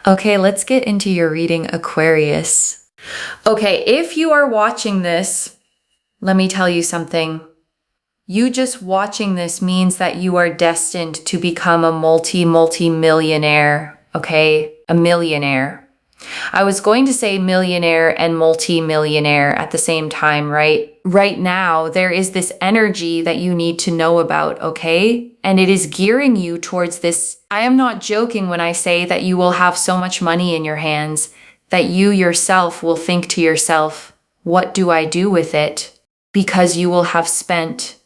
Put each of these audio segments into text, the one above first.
Okay, let's get into your reading, Aquarius. Okay, if you are watching this, let me tell you something. You just watching this means that you are destined to become a multi-millionaire, okay? A millionaire. I was going to say millionaire and multi-millionaire at the same time, right? Right now, there is this energy that you need to know about, okay? And it is gearing you towards this. I am not joking when I say that you will have so much money in your hands that you yourself will think to yourself, what do I do with it? Because you will have spent,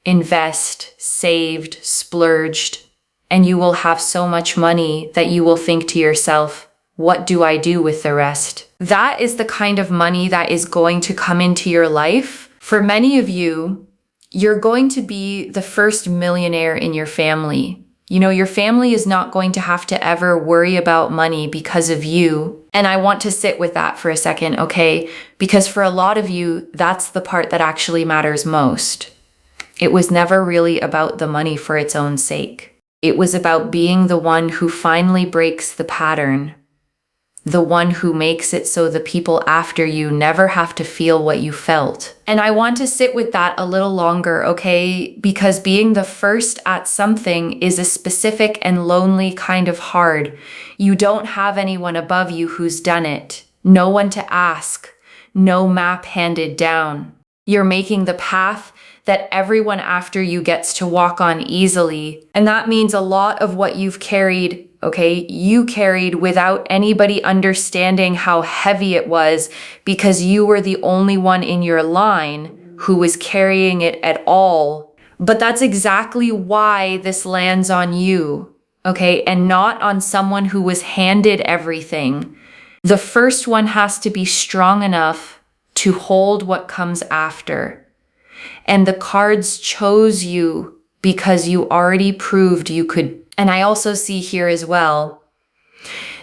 invest, saved, splurged, and you will have so much money that you will think to yourself, what do I do with the rest? That is the kind of money that is going to come into your life. For many of you, you're going to be the first millionaire in your family. You know, your family is not going to have to ever worry about money because of you. And I want to sit with that for a second, okay? Because for a lot of you, that's the part that actually matters most. It was never really about the money for its own sake. It was about being the one who finally breaks the pattern. The one who makes it so the people after you never have to feel what you felt. And I want to sit with that a little longer, okay? Because being the first at something is a specific and lonely kind of hard. You don't have anyone above you who's done it. No one to ask. No map handed down. You're making the path that everyone after you gets to walk on easily. And that means a lot of what you've carried, okay, you carried without anybody understanding how heavy it was because you were the only one in your line who was carrying it at all. But that's exactly why this lands on you, okay, and not on someone who was handed everything. The first one has to be strong enough to hold what comes after. And the cards chose you because you already proved you could. And I also see here as well,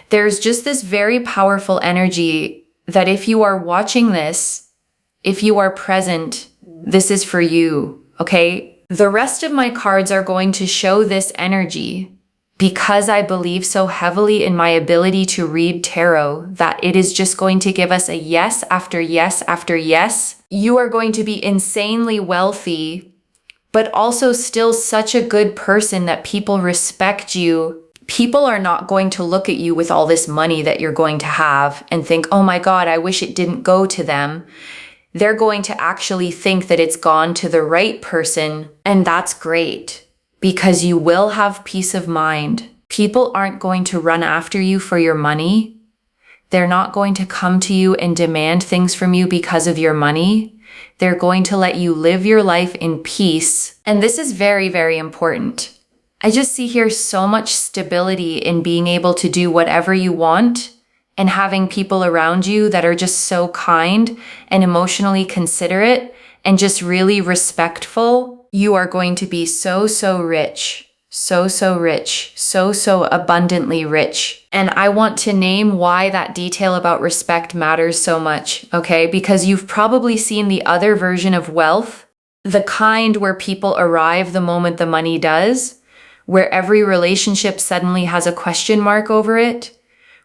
there's just this very powerful energy that if you are watching this, if you are present, this is for you, okay? The rest of my cards are going to show this energy because I believe so heavily in my ability to read tarot that it is just going to give us a yes after yes after yes. You are going to be insanely wealthy, but also still such a good person that people respect you. People are not going to look at you with all this money that you're going to have and think, oh my God, I wish it didn't go to them. They're going to actually think that it's gone to the right person, and that's great. Because you will have peace of mind. People aren't going to run after you for your money. They're not going to come to you and demand things from you because of your money. They're going to let you live your life in peace. And this is very, very important. I just see here so much stability in being able to do whatever you want and having people around you that are just so kind and emotionally considerate and just really respectful. You are going to be so rich, so rich, so abundantly rich. And I want to name why that detail about respect matters so much, okay? Because you've probably seen the other version of wealth, the kind where people arrive the moment the money does, where every relationship suddenly has a question mark over it,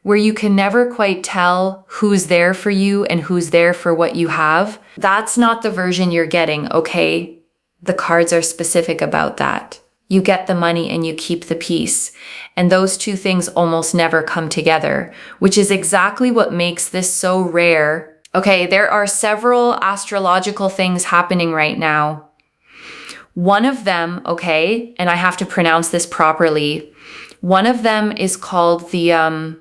where you can never quite tell who's there for you and who's there for what you have. That's not the version you're getting, okay? The cards are specific about that. You get the money and you keep the peace. And those two things almost never come together, which is exactly what makes this so rare. Okay, there are several astrological things happening right now. One of them, okay, and I have to pronounce this properly, one of them is called the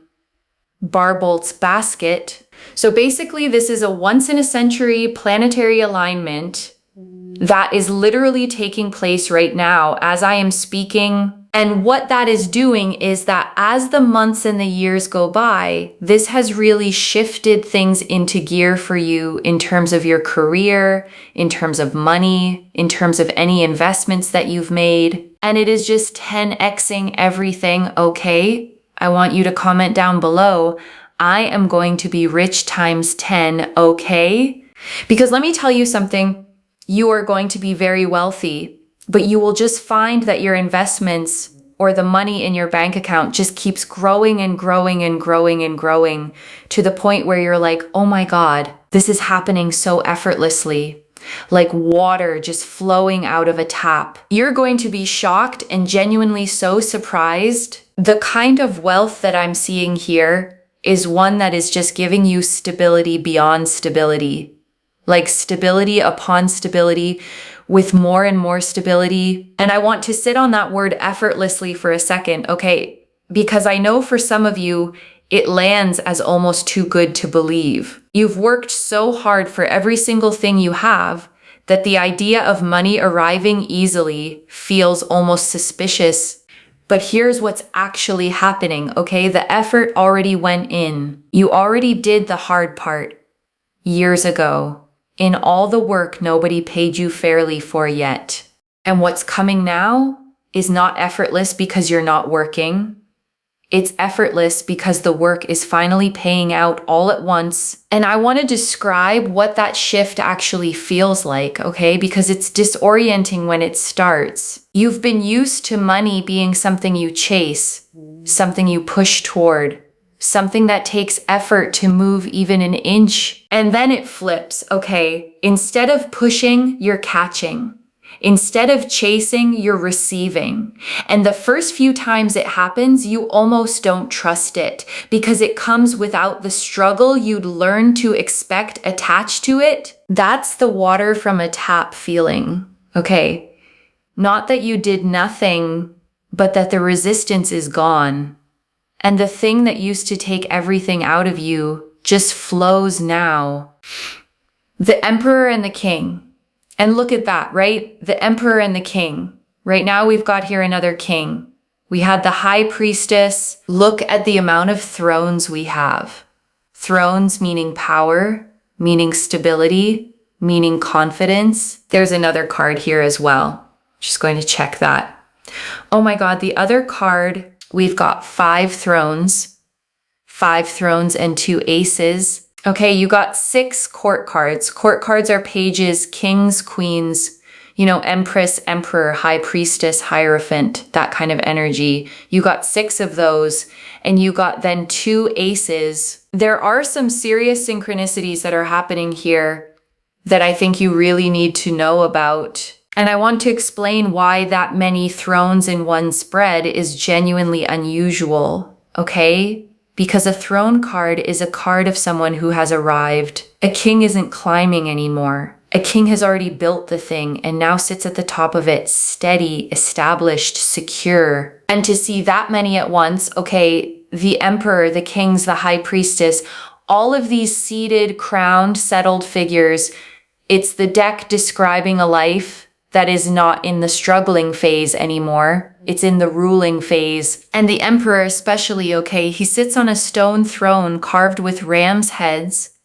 Barbolt's basket. So basically this is a once-in-a-century planetary alignment that is literally taking place right now as I am speaking. And what that is doing is that as the months and the years go by, this has really shifted things into gear for you in terms of your career, in terms of money, in terms of any investments that you've made. And it is just 10xing everything, okay? I want you to comment down below, I am going to be rich times 10, okay? Because let me tell you something. You are going to be very wealthy, but you will just find that your investments or the money in your bank account just keeps growing and growing and growing and growing to the point where you're like, oh my God, this is happening so effortlessly, like water just flowing out of a tap. You're going to be shocked and genuinely so surprised. The kind of wealth that I'm seeing here is one that is just giving you stability beyond stability, like stability upon stability with more and more stability. And I want to sit on that word effortlessly for a second, okay? Because I know for some of you, it lands as almost too good to believe. You've worked so hard for every single thing you have that the idea of money arriving easily feels almost suspicious. But here's what's actually happening, okay? The effort already went in. You already did the hard part years ago. In all the work nobody paid you fairly for yet. And what's coming now is not effortless because you're not working. It's effortless because the work is finally paying out all at once. And I want to describe what that shift actually feels like, okay? Because it's disorienting when it starts. You've been used to money being something you chase, something you push toward, something that takes effort to move even an inch. And then it flips, okay? Instead of pushing, you're catching. Instead of chasing, you're receiving. And the first few times it happens, you almost don't trust it because it comes without the struggle you'd learn to expect attached to it. That's the water from a tap feeling, okay? Not that you did nothing, but that the resistance is gone. And the thing that used to take everything out of you just flows now. The Emperor and the King. And look at that, right? The Emperor and the King. Right now we've got here another king. We had the High Priestess. Look at the amount of thrones we have. Thrones meaning power, meaning stability, meaning confidence. There's another card here as well. Just going to check that. Oh my God, the other card, we've got 5 thrones and 2 aces. Okay, you got 6 court cards. Court cards are pages, kings, queens, empress, emperor, high priestess, hierophant, that kind of energy. You got 6 of those, and you got then 2 aces. There are some serious synchronicities that are happening here that I think you really need to know about. And I want to explain why that many thrones in one spread is genuinely unusual, okay? Because a throne card is a card of someone who has arrived. A king isn't climbing anymore. A king has already built the thing and now sits at the top of it, steady, established, secure. And to see that many at once, okay, the emperor, the kings, the high priestess, all of these seated, crowned, settled figures, it's the deck describing a life that is not in the struggling phase anymore. It's in the ruling phase. And the emperor especially, okay, he sits on a stone throne carved with ram's heads,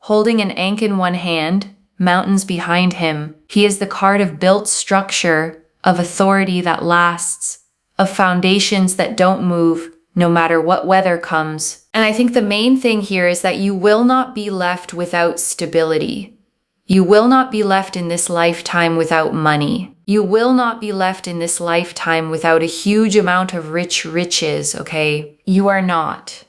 holding an ankh in one hand, mountains behind him. He is the card of built structure, of authority that lasts, of foundations that don't move, no matter what weather comes. And I think the main thing here is that you will not be left without stability. You will not be left in this lifetime without money. You will not be left in this lifetime without a huge amount of riches, okay? You are not.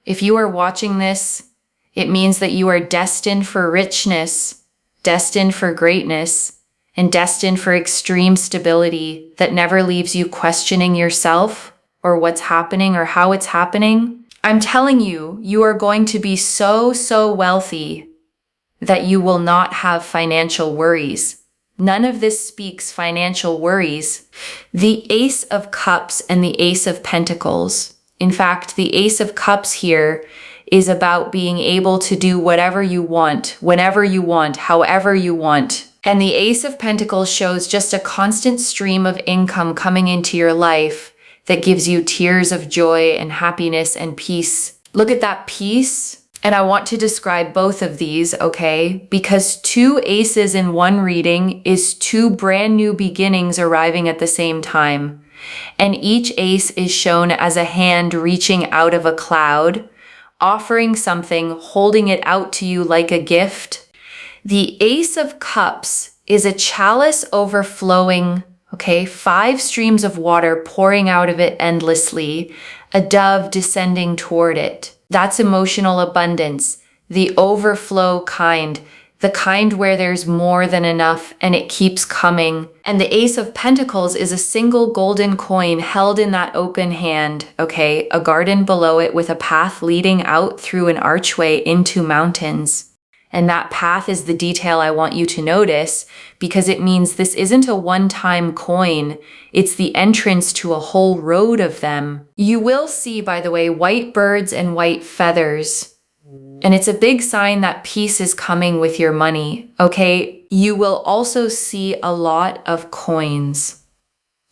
If you are watching this, it means that you are destined for richness, destined for greatness, and destined for extreme stability that never leaves you questioning yourself or what's happening or how it's happening. I'm telling you, you are going to be so wealthy that you will not have financial worries. None of this speaks financial worries. The Ace of Cups and the Ace of Pentacles. In fact, the Ace of Cups here is about being able to do whatever you want, whenever you want, however you want. And the Ace of Pentacles shows just a constant stream of income coming into your life that gives you tears of joy and happiness and peace. Look at that peace. And I want to describe both of these, okay? Because 2 aces in one reading is 2 brand new beginnings arriving at the same time. And each ace is shown as a hand reaching out of a cloud, offering something, holding it out to you like a gift. The Ace of Cups is a chalice overflowing, Okay, 5 streams of water pouring out of it endlessly, a dove descending toward it. That's emotional abundance, the overflow kind, the kind where there's more than enough and it keeps coming. And the Ace of Pentacles is a single golden coin held in that open hand, okay? A garden below it with a path leading out through an archway into mountains. And that path is the detail I want you to notice, because it means this isn't a one-time coin. It's the entrance to a whole road of them. You will see, by the way, white birds and white feathers. And it's a big sign that peace is coming with your money, okay? You will also see a lot of coins.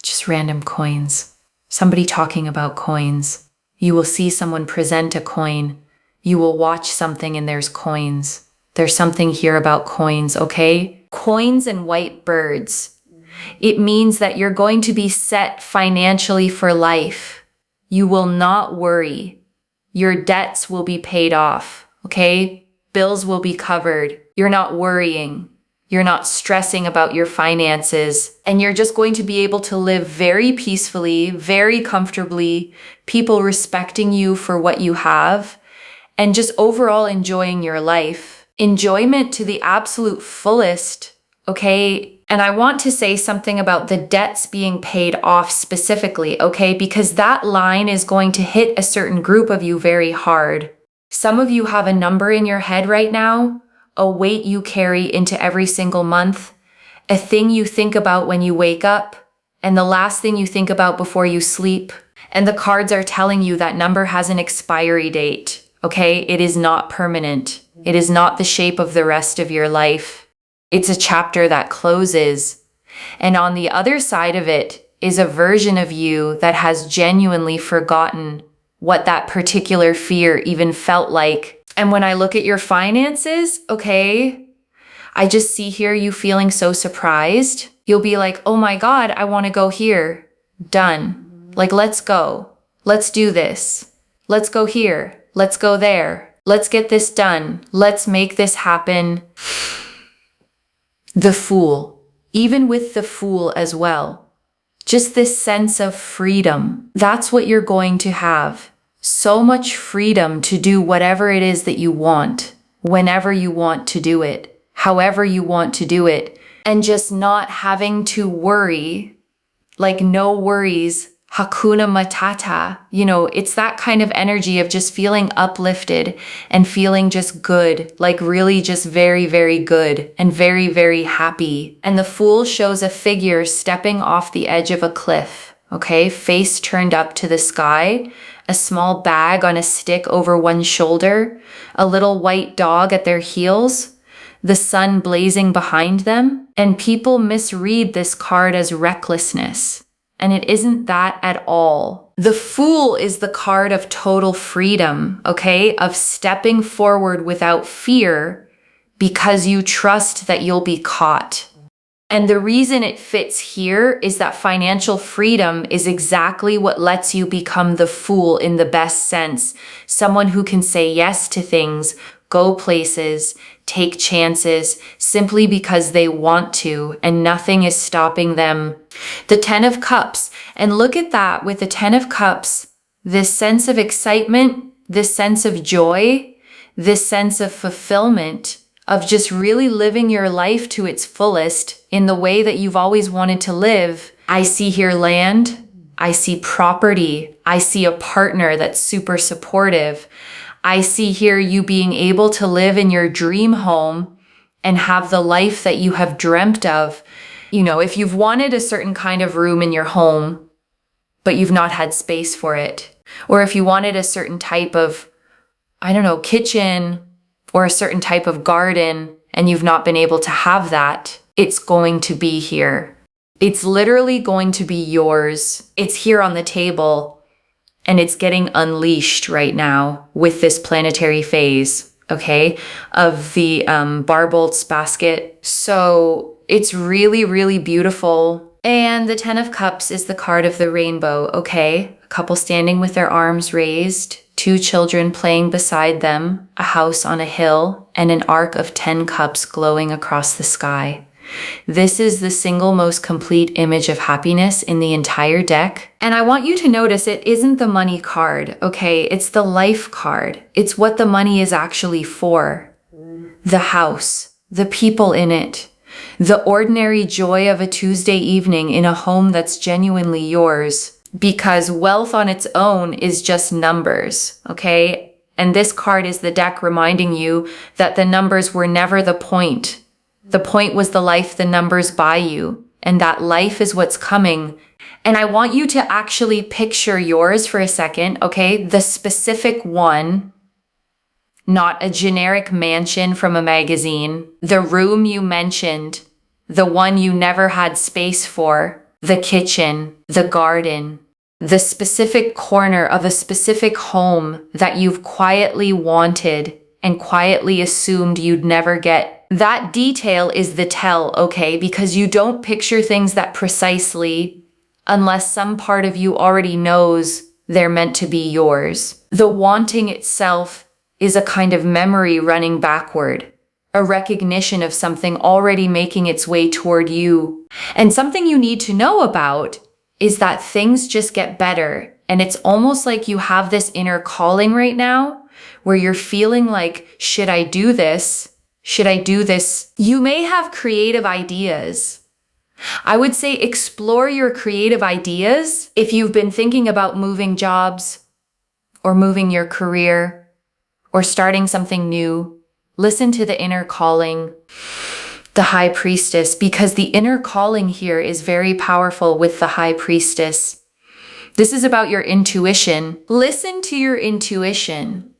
Just random coins. Somebody talking about coins. You will see someone present a coin. You will watch something and there's coins. There's something here about coins, okay? Coins and white birds. It means that you're going to be set financially for life. You will not worry. Your debts will be paid off, okay? Bills will be covered. You're not worrying. You're not stressing about your finances. And you're just going to be able to live very peacefully, very comfortably, people respecting you for what you have, and just overall enjoying your life. Enjoyment to the absolute fullest, okay? And I want to say something about the debts being paid off specifically, okay? Because that line is going to hit a certain group of you very hard. Some of you have a number in your head right now, a weight you carry into every single month, a thing you think about when you wake up, and the last thing you think about before you sleep. And the cards are telling you that number has an expiry date, okay? It is not permanent. It is not the shape of the rest of your life. It's a chapter that closes. And on the other side of it is a version of you that has genuinely forgotten what that particular fear even felt like. And when I look at your finances, okay, I just see here you feeling so surprised. You'll be like, oh my God, I want to go here. Done. Like, let's go. Let's do this. Let's go here. Let's go there. Let's get this done. Let's make this happen. The Fool. Even with the Fool as well. Just this sense of freedom. That's what you're going to have. So much freedom to do whatever it is that you want, whenever you want to do it, however you want to do it, and just not having to worry, like no worries. Hakuna Matata, you know, it's that kind of energy of just feeling uplifted and feeling just good, like really just very, very good and very, very happy. And the Fool shows a figure stepping off the edge of a cliff, okay? Face turned up to the sky, a small bag on a stick over one shoulder, a little white dog at their heels, the sun blazing behind them. And people misread this card as recklessness. And it isn't that at all. The Fool is the card of total freedom, okay? Of stepping forward without fear because you trust that you'll be caught. And the reason it fits here is that financial freedom is exactly what lets you become the Fool in the best sense. Someone who can say yes to things, go places, take chances simply because they want to, and nothing is stopping them. The 10 of Cups, and look at that with the 10 of Cups, this sense of excitement, this sense of joy, this sense of fulfillment, of just really living your life to its fullest in the way that you've always wanted to live. I see here land, I see property, I see a partner that's super supportive. I see here you being able to live in your dream home and have the life that you have dreamt of. You know, if you've wanted a certain kind of room in your home, but you've not had space for it, or if you wanted a certain type of, I don't know, kitchen or a certain type of garden and you've not been able to have that, it's going to be here. It's literally going to be yours. It's here on the table. And it's getting unleashed right now with this planetary phase, okay, of the Barbolt's basket. So it's really, really beautiful. And the 10 of Cups is the card of the rainbow, okay? A couple standing with their arms raised, 2 children playing beside them, a house on a hill, and an arc of 10 cups glowing across the sky. This is the single most complete image of happiness in the entire deck. And I want you to notice it isn't the money card, okay? It's the life card. It's what the money is actually for. The house, the people in it, the ordinary joy of a Tuesday evening in a home that's genuinely yours. Because wealth on its own is just numbers, okay? And this card is the deck reminding you that the numbers were never the point. The point was the life the numbers buy you, and that life is what's coming. And I want you to actually picture yours for a second, okay? The specific one, not a generic mansion from a magazine, the room you mentioned, the one you never had space for, the kitchen, the garden, the specific corner of a specific home that you've quietly wanted and quietly assumed you'd never get. That detail is the tell, okay? Because you don't picture things that precisely unless some part of you already knows they're meant to be yours. The wanting itself is a kind of memory running backward, a recognition of something already making its way toward you. And something you need to know about is that things just get better. And it's almost like you have this inner calling right now where you're feeling like, should I do this? Should I do this? You may have creative ideas. I would say explore your creative ideas if you've been thinking about moving jobs or moving your career or starting something new. Listen to the inner calling, the high priestess, because the inner calling here is very powerful with the high priestess. This is about your intuition. Listen to your intuition.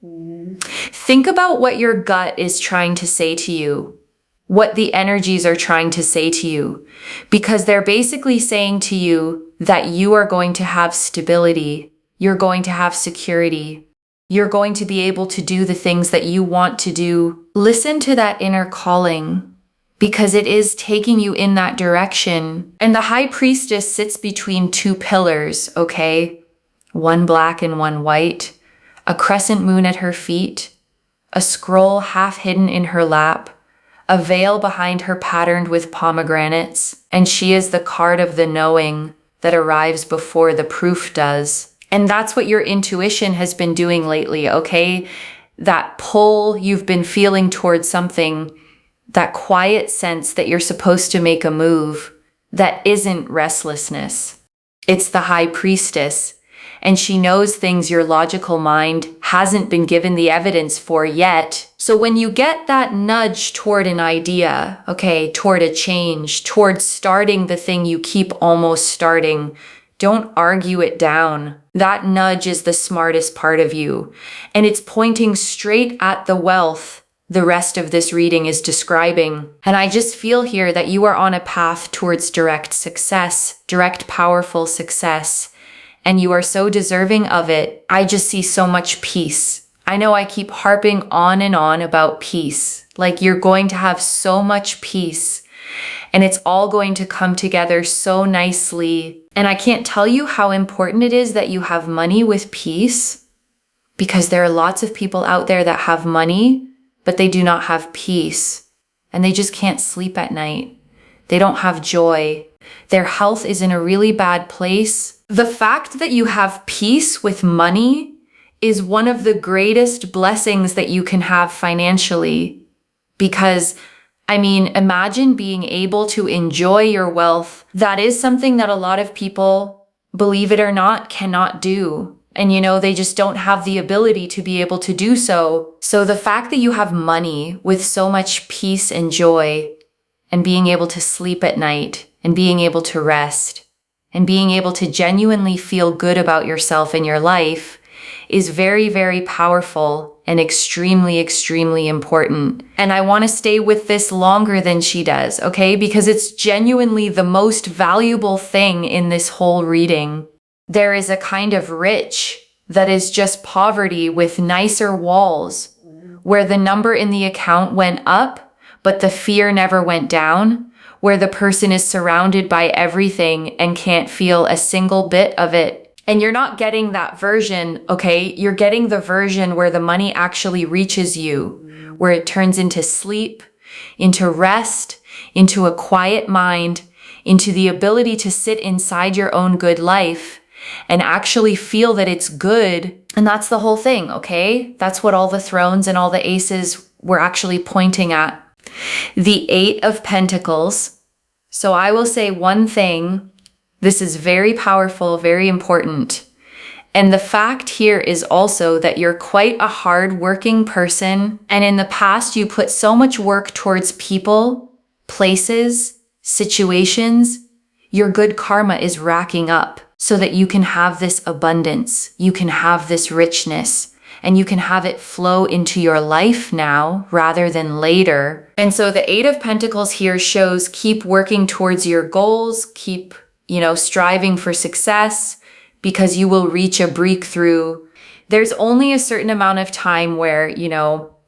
Think about what your gut is trying to say to you, what the energies are trying to say to you, because they're basically saying to you that you are going to have stability, you're going to have security, you're going to be able to do the things that you want to do. Listen to that inner calling, because it is taking you in that direction. And the high priestess sits between two pillars, okay? One black and one white, a crescent moon at her feet, a scroll half hidden in her lap, a veil behind her patterned with pomegranates, and she is the card of the knowing that arrives before the proof does. And that's what your intuition has been doing lately, okay? That pull you've been feeling towards something, that quiet sense that you're supposed to make a move, that isn't restlessness. It's the high priestess, and she knows things your logical mind hasn't been given the evidence for yet. So when you get that nudge toward an idea, okay, toward a change, toward starting the thing you keep almost starting, don't argue it down. That nudge is the smartest part of you, and it's pointing straight at the wealth the rest of this reading is describing. And I just feel here that you are on a path towards direct success, direct powerful success, and you are so deserving of it. I just see so much peace. I know I keep harping on and on about peace. Like you're going to have so much peace, and it's all going to come together so nicely. And I can't tell you how important it is that you have money with peace, because there are lots of people out there that have money, but they do not have peace, and they just can't sleep at night. They don't have joy. Their health is in a really bad place. The fact that you have peace with money is one of the greatest blessings that you can have financially. Because, I mean, imagine being able to enjoy your wealth. That is something that a lot of people, believe it or not, cannot do. And you know, they just don't have the ability to be able to do so. So the fact that you have money with so much peace and joy, and being able to sleep at night, and being able to rest, and being able to genuinely feel good about yourself and your life is very, very powerful and extremely, extremely important. And I want to stay with this longer than she does, okay? Because it's genuinely the most valuable thing in this whole reading. There is a kind of rich that is just poverty with nicer walls, where the number in the account went up, but the fear never went down, where the person is surrounded by everything and can't feel a single bit of it. And you're not getting that version, okay? You're getting the version where the money actually reaches you, where it turns into sleep, into rest, into a quiet mind, into the ability to sit inside your own good life and actually feel that it's good. And that's the whole thing, okay? That's what all the thrones and all the aces were actually pointing at. The 8 of Pentacles. So I will say one thing. This is very powerful, very important. And the fact here is also that you're quite a hard-working person. And in the past, you put so much work towards people, places, situations. Your good karma is racking up so that you can have this abundance. You can have this richness. And you can have it flow into your life now rather than later. And so the 8 of Pentacles here shows keep working towards your goals, keep, striving for success, because you will reach a breakthrough. There's only a certain amount of time where,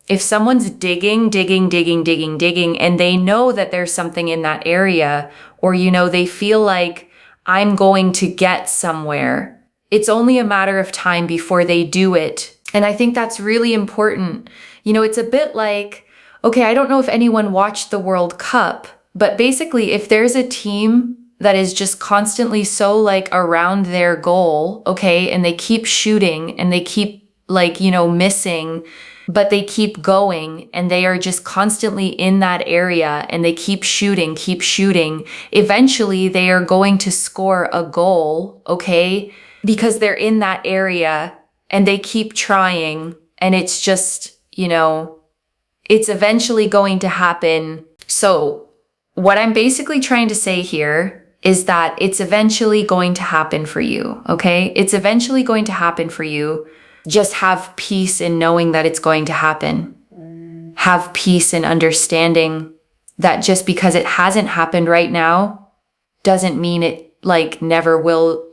if someone's digging, and they know that there's something in that area, or, they feel like I'm going to get somewhere, it's only a matter of time before they do it. And I think that's really important. It's a bit like, okay, I don't know if anyone watched the World Cup, but basically if there's a team that is just constantly so around their goal, okay, and they keep shooting and they keep missing, but they keep going and they are just constantly in that area and they keep shooting, eventually they are going to score a goal, okay, because they're in that area. And they keep trying, and it's just, it's eventually going to happen. So what I'm basically trying to say here is that it's eventually going to happen for you, okay? It's eventually going to happen for you. Just have peace in knowing that it's going to happen. Have peace in understanding that just because it hasn't happened right now doesn't mean it never will,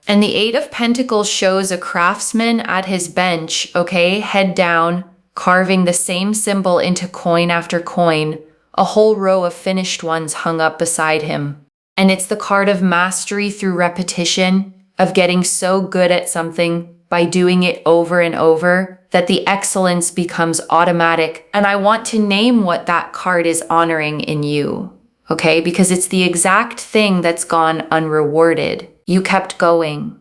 And the 8 of Pentacles shows a craftsman at his bench, okay, head down, carving the same symbol into coin after coin, a whole row of finished ones hung up beside him. And it's the card of mastery through repetition, of getting so good at something by doing it over and over that the excellence becomes automatic. And I want to name what that card is honoring in you, okay, because it's the exact thing that's gone unrewarded. You kept going.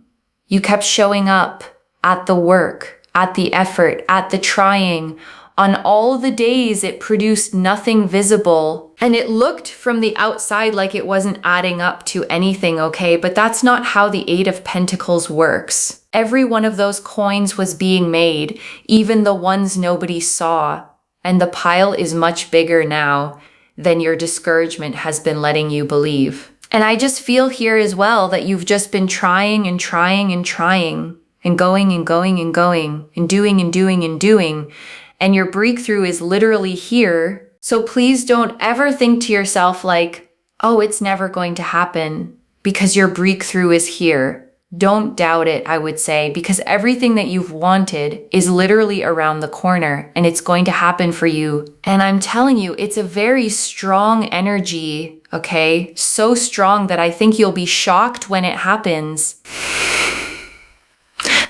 You kept showing up at the work, at the effort, at the trying. On all the days it produced nothing visible. And it looked from the outside like it wasn't adding up to anything, okay? But that's not how the 8 of Pentacles works. Every one of those coins was being made, even the ones nobody saw. And the pile is much bigger now than your discouragement has been letting you believe. And I just feel here as well that you've just been trying and trying and trying and going and going and going and doing and doing and doing. And your breakthrough is literally here. So please don't ever think to yourself oh, it's never going to happen, because your breakthrough is here. Don't doubt it, I would say, because everything that you've wanted is literally around the corner and it's going to happen for you. And I'm telling you, it's a very strong energy, okay? So strong that I think you'll be shocked when it happens.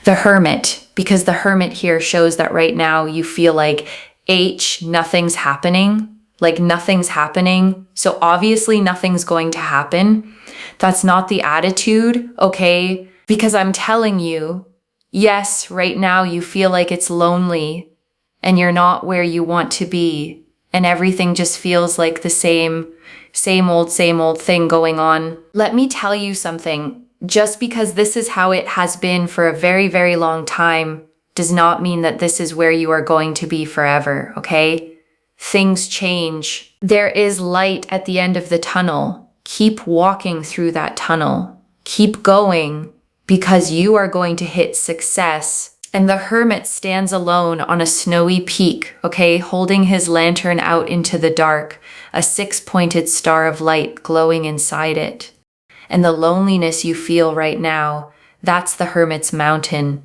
The Hermit, because the Hermit here shows that right now you feel like nothing's happening. Nothing's happening. So obviously nothing's going to happen. That's not the attitude, okay? Because I'm telling you, yes, right now you feel like it's lonely and you're not where you want to be. And everything just feels like the same old thing going on. Let me tell you something. Just because this is how it has been for a very, very long time does not mean that this is where you are going to be forever, okay? Things change. There is light at the end of the tunnel. Keep walking through that tunnel. Keep going, because you are going to hit success. And the Hermit stands alone on a snowy peak, okay, holding his lantern out into the dark, a 6-pointed star of light glowing inside it. And the loneliness you feel right now, that's the Hermit's mountain,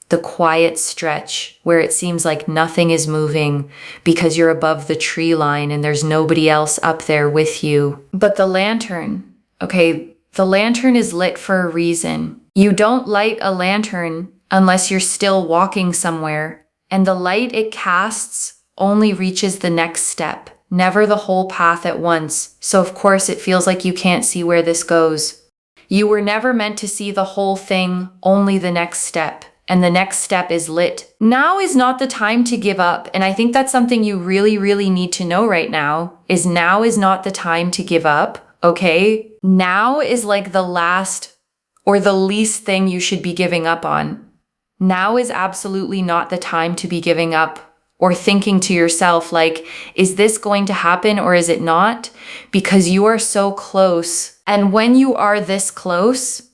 the quiet stretch where it seems like nothing is moving because you're above the tree line and there's nobody else up there with you. But the lantern, okay, the lantern is lit for a reason. You don't light a lantern unless you're still walking somewhere, and the light it casts only reaches the next step, never the whole path at once. So of course it feels like you can't see where this goes. You were never meant to see the whole thing, only the next step. And the next step is lit. Now is not the time to give up. And I think that's something you really, really need to know right now is not the time to give up. Okay? Now is like the last or the least thing you should be giving up on. Now is absolutely not the time to be giving up or thinking to yourself like, is this going to happen or is it not? Because you are so close. And when you are this close,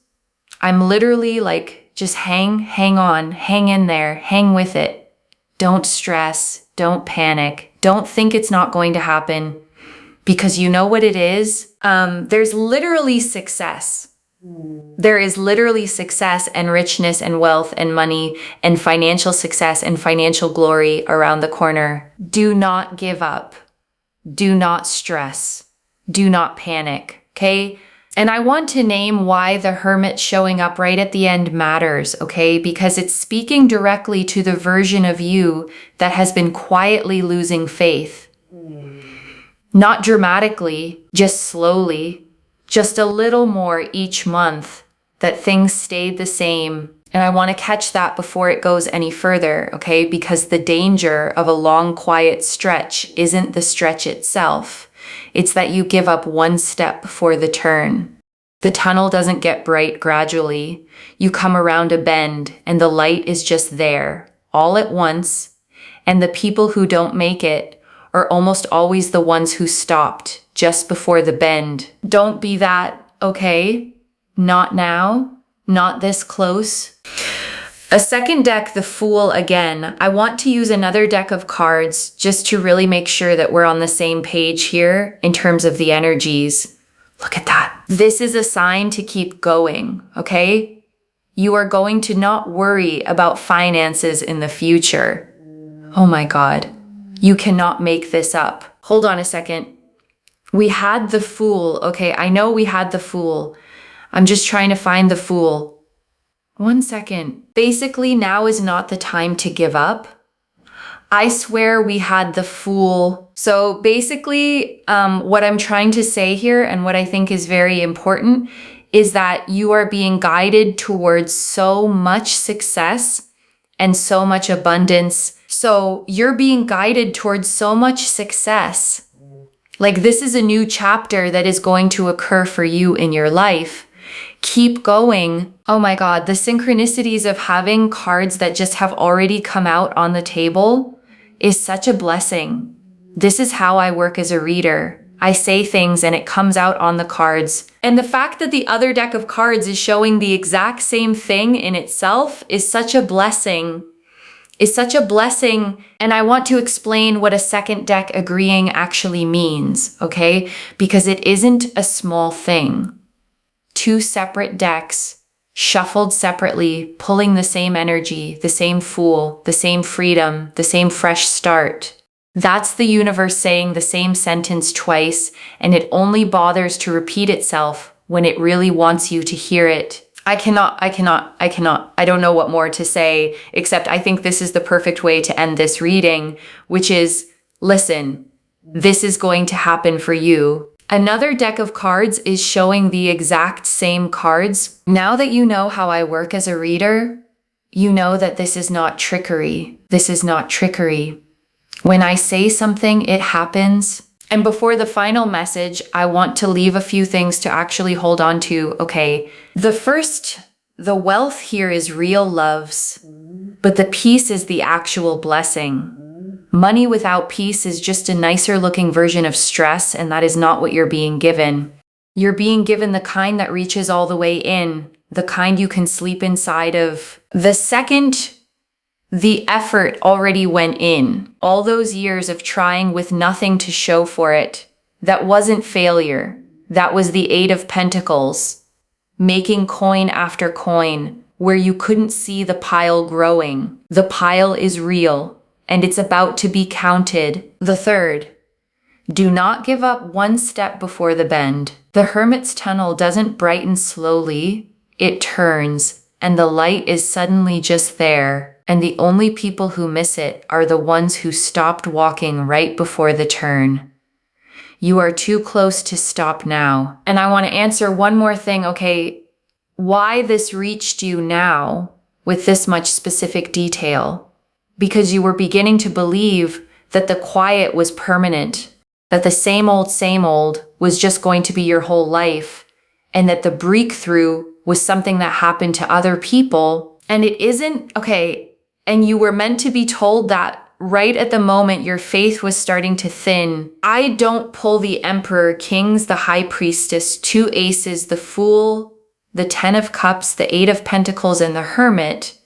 I'm literally like, just hang on, hang in there, hang with it. Don't stress, don't panic, don't think it's not going to happen because you know what it is. There's literally success. There is literally success and richness and wealth and money and financial success and financial glory around the corner. Do not give up. Do not stress. Do not panic, okay? And I want to name why the hermit showing up right at the end matters, okay? Because it's speaking directly to the version of you that has been quietly losing faith. Not dramatically, just slowly, just a little more each month, that things stayed the same. And I want to catch that before it goes any further, okay? Because the danger of a long, quiet stretch isn't the stretch itself. It's that you give up one step before the turn. The tunnel doesn't get bright gradually. You come around a bend and the light is just there, all at once. And the people who don't make it are almost always the ones who stopped just before the bend. Don't be that, okay? Not now, not this close. A second deck, the Fool again. I want to use another deck of cards just to really make sure that we're on the same page here in terms of the energies. Look at that. This is a sign to keep going, okay? You are going to not worry about finances in the future. Oh my God. You cannot make this up. Hold on a second. We had the Fool. Okay, I know we had the Fool. I'm just trying to find the Fool. One second. Basically, now is not the time to give up. I swear we had the Fool. So basically, what I'm trying to say here and what I think is very important is that you are being guided towards so much success and so much abundance. So you're being guided towards so much success. Like this is a new chapter that is going to occur for you in your life. Keep going. Oh my God, the synchronicities of having cards that just have already come out on the table is such a blessing. This is how I work as a reader. I say things and it comes out on the cards. And the fact that the other deck of cards is showing the exact same thing in itself is such a blessing. And I want to explain what a second deck agreeing actually means, okay? Because it isn't a small thing. Two separate decks, shuffled separately, pulling the same energy, the same Fool, the same freedom, the same fresh start. That's the universe saying the same sentence twice, and it only bothers to repeat itself when it really wants you to hear it. I don't know what more to say, except I think this is the perfect way to end this reading, which is, listen, this is going to happen for you. Another deck of cards is showing the exact same cards. Now that you know how I work as a reader, you know that this is not trickery. This is not trickery. When I say something, it happens. And before the final message, I want to leave a few things to actually hold on to. Okay, the wealth here is real loves, but the peace is the actual blessing. Money without peace is just a nicer looking version of stress, and that is not what you're being given. You're being given the kind that reaches all the way in, the kind you can sleep inside of. The second the effort already went in, all those years of trying with nothing to show for it, that wasn't failure. That was the Eight of Pentacles, making coin after coin, where you couldn't see the pile growing. The pile is real, and it's about to be counted. The third, do not give up one step before the bend. The Hermit's tunnel doesn't brighten slowly, it turns, and the light is suddenly just there. And the only people who miss it are the ones who stopped walking right before the turn. You are too close to stop now. And I want to answer one more thing, okay? Why this reached you now with this much specific detail? Because you were beginning to believe that the quiet was permanent, that the same old was just going to be your whole life, and that the breakthrough was something that happened to other people. And it isn't, okay, and you were meant to be told that right at the moment your faith was starting to thin. I don't pull the Emperor, Kings, the High Priestess, 2 aces, the Fool, the 10 of Cups, the 8 of Pentacles, and the Hermit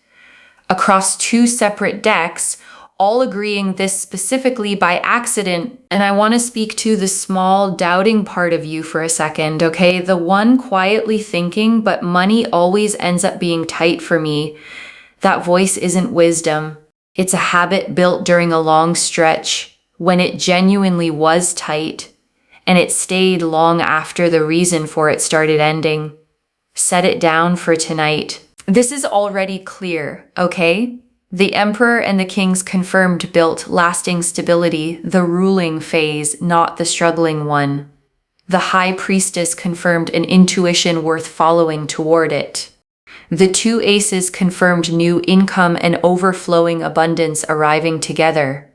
across 2 separate decks, all agreeing this specifically by accident. And I want to speak to the small doubting part of you for a second, okay? The one quietly thinking, but money always ends up being tight for me. That voice isn't wisdom. It's a habit built during a long stretch when it genuinely was tight, and it stayed long after the reason for it started ending. Set it down for tonight. This is already clear, okay? The Emperor and the Kings confirmed built lasting stability, the ruling phase, not the struggling one. The High Priestess confirmed an intuition worth following toward it. The 2 aces confirmed new income and overflowing abundance arriving together.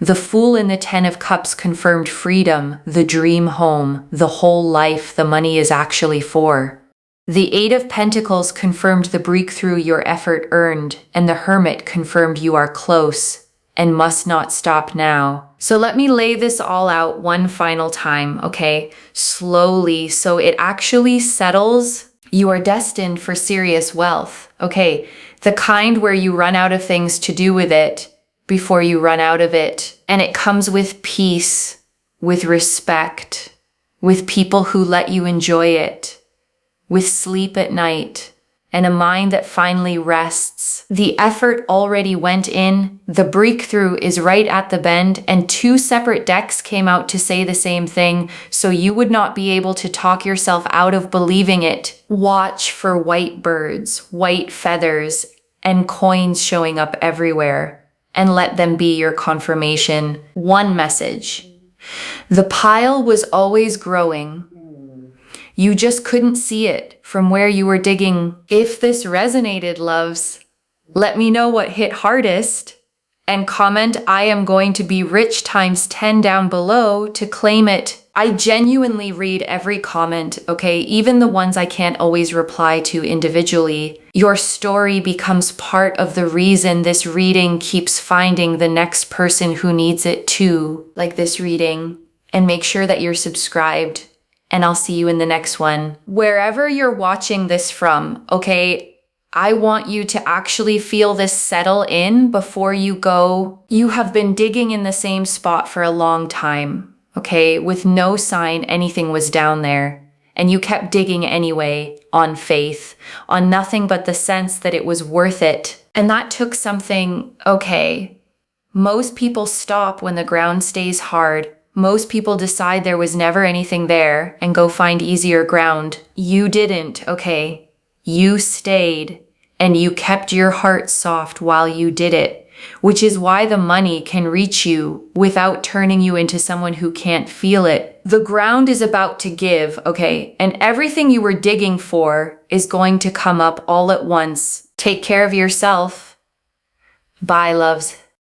The Fool and the 10 of Cups confirmed freedom, the dream home, the whole life the money is actually for. The 8 of Pentacles confirmed the breakthrough your effort earned, and the Hermit confirmed you are close and must not stop now. So let me lay this all out one final time, okay? Slowly, so it actually settles. You are destined for serious wealth, okay? The kind where you run out of things to do with it before you run out of it. And it comes with peace, with respect, with people who let you enjoy it, with sleep at night, and a mind that finally rests. The effort already went in, the breakthrough is right at the bend, and 2 separate decks came out to say the same thing, so you would not be able to talk yourself out of believing it. Watch for white birds, white feathers, and coins showing up everywhere, and let them be your confirmation. One message. The pile was always growing. You just couldn't see it from where you were digging. If this resonated, loves, let me know what hit hardest and comment I am going to be rich times 10 down below to claim it. I genuinely read every comment, okay? Even the ones I can't always reply to individually. Your story becomes part of the reason this reading keeps finding the next person who needs it too, like this reading. And make sure that you're subscribed. And I'll see you in the next one. Wherever you're watching this from, okay, I want you to actually feel this settle in before you go. You have been digging in the same spot for a long time, okay, with no sign anything was down there. And you kept digging anyway, on faith, on nothing but the sense that it was worth it. And that took something, okay. Most people stop when the ground stays hard. Most people decide there was never anything there and go find easier ground. You didn't, okay? You stayed, and you kept your heart soft while you did it, which is why the money can reach you without turning you into someone who can't feel it. The ground is about to give, okay? And everything you were digging for is going to come up all at once. Take care of yourself. Bye, loves.